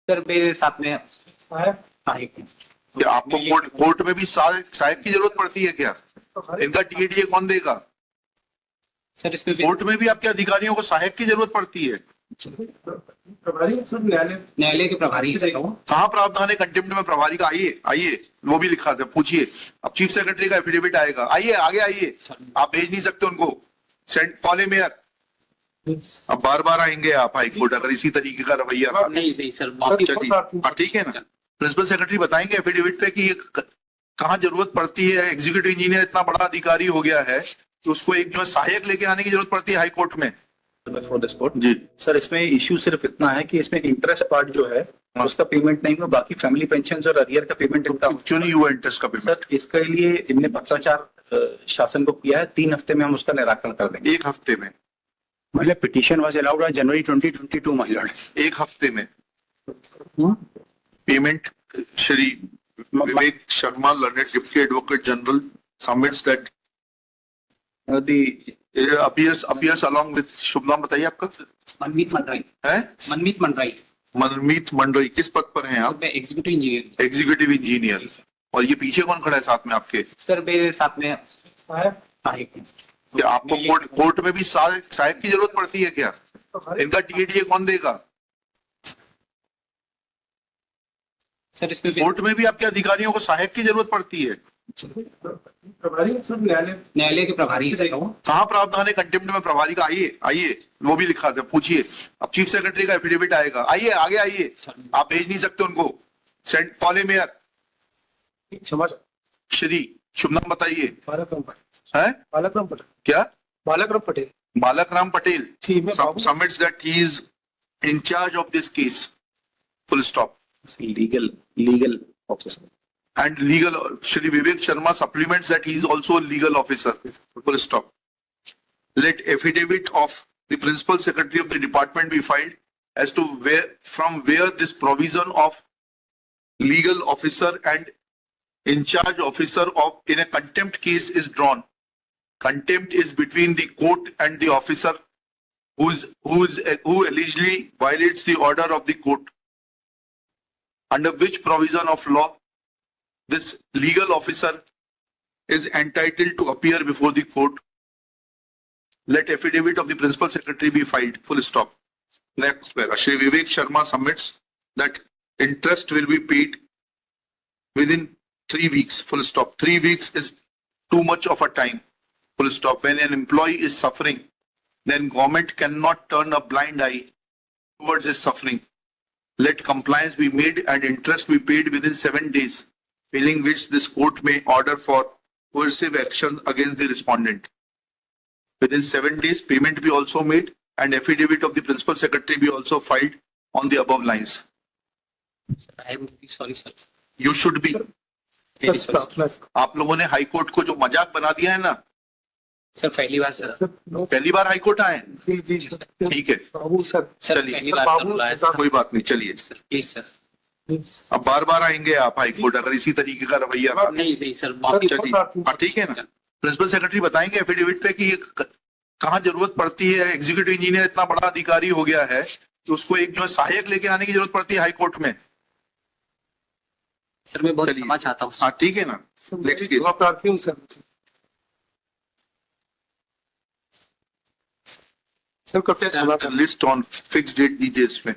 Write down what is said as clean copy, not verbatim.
Sir मेरे साथ में क्या आपको कोर्ट में भी सहायक की जरूरत पड़ती है क्या? इनका टीएडीए कौन देगा? सर इसमें कोर्ट में भी आपके अधिकारियों को सहायक की जरूरत पड़ती है। प्रभारी सब न्यायालय के प्रभारी हैं। कहाँ प्रावधान है कंटेम्प्ट में प्रभारी का? आइए आइए, वो भी लिखा था, पूछिए। अब चीफ सेक्रेटरी का एफिडेविट आएगा, आइए आगे आइए। आप भेज नहीं सकते उनको, कॉल ए मेयर। अब बार बार आएंगे आप हाई कोर्ट अगर इसी तरीके का रवैया था। नहीं सर, चलिए ठीक है ना। प्रिंसिपल सेक्रेटरी बताएंगे एफिडेविट पे कि कहाँ जरूरत पड़ती है। एग्जीक्यूटिव इंजीनियर इतना बड़ा अधिकारी हो गया है कि उसको एक जो है सहायक लेके आने की जरूरत पड़ती है हाई कोर्ट में। फॉर द स्पॉट जी सर, इसमें इश्यू सिर्फ इतना है कि इसमें इंटरेस्ट पार्ट जो है उसका पेमेंट नहीं हुआ, बाकी फैमिली पेंशन और अरियर का पेमेंट इतना क्यों नहीं हुआ इंटरेस्ट का पेमेंट? सर इसके लिए इनने पत्राचार शासन को किया है, 3 हफ्ते में हम उसका निराकरण कर देंगे। 1 हफ्ते में? मतलब petition was allowed on January 2022 my Lord. 1 हफ्ते में payment? Shri Vivek Sharma, learned deputy advocate general, submits that appears along with, शुभ नाम बताइए आपका? मनमीत मंडराई है? मनमीत मंडराई। मनमीत मंडराई। किस पद पर हैं आप? Executive engineer. Executive engineer. और ये पीछे कौन खड़ा है साथ में आपके? सर मेरे साथ में क्या आपको कोर्ट में भी सहायक की जरूरत पड़ती है क्या? इनका टीएडीए कौन देगा? सर इसमें कोर्ट में भी आपके अधिकारियों को सहायक की जरूरत पड़ती है। प्रभारी सब न्यायालय के प्रभारी हैं। कहाँ प्रावधान है कंटेम्प्ट में प्रभारी का? आइए आइए, वो भी लिखा था, पूछिए। अब चीफ सेक्रेटरी का एफिडेविट आएगा, आइए आगे आइए। आप भेज नहीं सकते उनको, कॉल ए मेयर। श्री शुभ नाम बताइए। है बालकराम पटेल। क्या? Balakram Patel. Balakram Patel submits that he is in charge of this case, full stop. Legal officer and legal. Shri Vivek Sharma supplements that he is also a legal officer, full stop. Let affidavit of the principal secretary of the department be filed as to from where this provision of legal officer and in charge officer of in a contempt case is drawn. Contempt is between the court and the officer who allegedly violates the order of the court, under which provision of law this legal officer is entitled to appear before the court. Let affidavit of the principal secretary be filed, full stop. Next paragraph. Shri Vivek Sharma submits that interest will be paid within 3 weeks, full stop. 3 weeks is too much of a time, full stop. When an employee is suffering, then government cannot turn a blind eye towards his suffering. Let compliance be made and interest be paid within 7 days. Failing which this court may order for coercive action against the respondent. Within 7 days, payment be also made and affidavit of the principal secretary be also filed on the above lines. Sir, I would be sorry, sir. You should be. Very sorry, sir. आप लोगों ने high court को जो मजाक बना दिया है ना। सर पहली बार सर। पहली बार हाई कोर्ट आए? ठीक है सर। पहली बार सर। कोई बात नहीं, चलिए सर प्लीज सर। अब बार बार आएंगे आप हाई कोर्ट अगर इसी तरीके का रवैया था। नहीं सर, चलिए ठीक है ना। प्रिंसिपल सेक्रेटरी बताएंगे एफिडेविट पे कि कहाँ जरूरत पड़ती है। एग्जीक्यूटिव इंजीनियर इतना बड़ा अधिकारी हो गया है कि उसको एक जो है सहायक लेके आने की जरूरत पड़ती है हाई कोर्ट में। सर मैं बहुत क्षमा चाहता हूँ। हाँ ठीक है ना। Next case. प्रार्थी हूँ sir. List on fix date दीजिए इसमें।